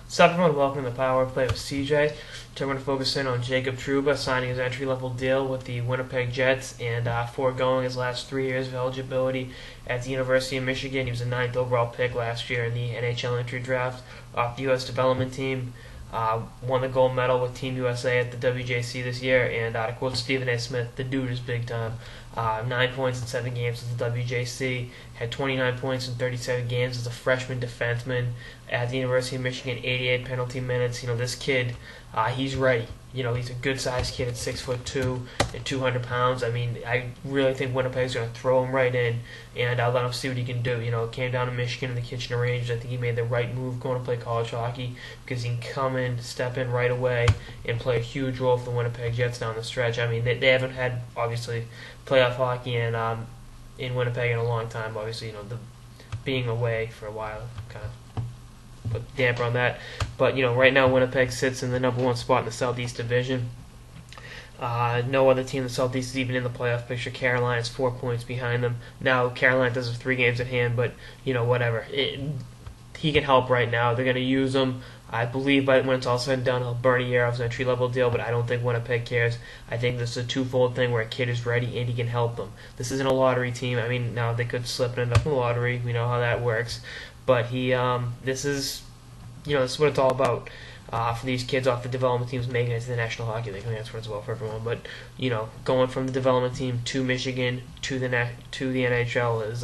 What's up, everyone? Welcome to the Power Play with CJ. Today we're going to focus in on Jacob Trouba signing his entry-level deal with the Winnipeg Jets and foregoing his last 3 years of eligibility at the University of Michigan. He was a 9th overall pick last year in the NHL entry draft off the U.S. development team. Won the gold medal with Team USA at the WJC this year, and to quote Stephen A. Smith, the dude is big time. 9 points in 7 games at the WJC, had 29 points in 37 games as a freshman defenseman at the University of Michigan, 88 penalty minutes. This kid, he's ready. He's a good-sized kid at 6'2" and 200 pounds. I really think Winnipeg's going to throw him right in, and let him see what he can do. It came down to Michigan in the Kitchener Rangers. I think he made the right move going to play college hockey because he can come in, step in right away, and play a huge role for the Winnipeg Jets down the stretch. They haven't had, obviously, playoff hockey in Winnipeg in a long time. Obviously, the being away for a while kind of put a damper on that. But, right now Winnipeg sits in the number 1 spot in the Southeast Division. No other team in the Southeast is even in the playoff picture. Carolina's 4 points behind them. Now, Carolina does have 3 games at hand, but, whatever. He can help right now. They're going to use him. I believe when it's all said and done, he'll burn a year off his entry-level deal, but I don't think Winnipeg cares. I think this is a twofold thing where a kid is ready and he can help them. This isn't a lottery team. Now they could slip and end up in the lottery. We know how that works. But this is what it's all about. For these kids off the development teams making it to the National Hockey League. That's what it's about for everyone. But going from the development team to Michigan to the NHL is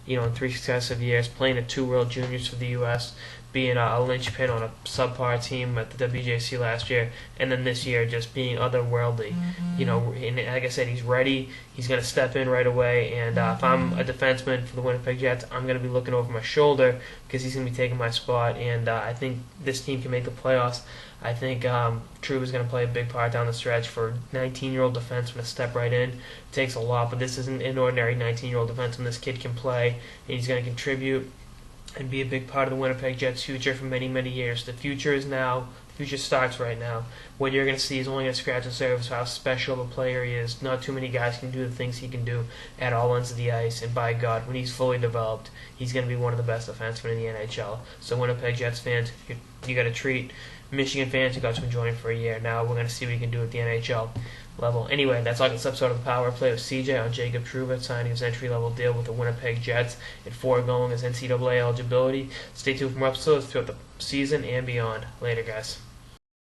in 3 successive years, playing at 2 World Juniors for the U.S., being a linchpin on a subpar team at the WJC last year, and then this year just being otherworldly. And like I said, he's ready. He's going to step in right away. And if I'm a defenseman for the Winnipeg Jets, I'm going to be looking over my shoulder because he's going to be taking my spot. And I think this team can make the playoffs. I think Trouba is going to play a big part down the stretch. For a 19-year-old defenseman to step right in, it takes a lot. But this isn't an ordinary 19-year-old defenseman. This kid can play, and he's going to contribute and be a big part of the Winnipeg Jets' future for many, many years. The future is now. The future starts right now. What you're going to see is only going to scratch the surface of how special of a player he is. Not too many guys can do the things he can do at all ends of the ice. And by God, when he's fully developed, he's going to be one of the best defensemen in the NHL. So Winnipeg Jets fans, you got to treat Michigan fans who got to enjoy him for a year. Now we're going to see what he can do at the NHL level. Anyway, that's all this episode of the Power Play with CJ on Jacob Trouba signing his entry-level deal with the Winnipeg Jets and foregoing his NCAA eligibility. Stay tuned for more episodes throughout the season and beyond. Later, guys.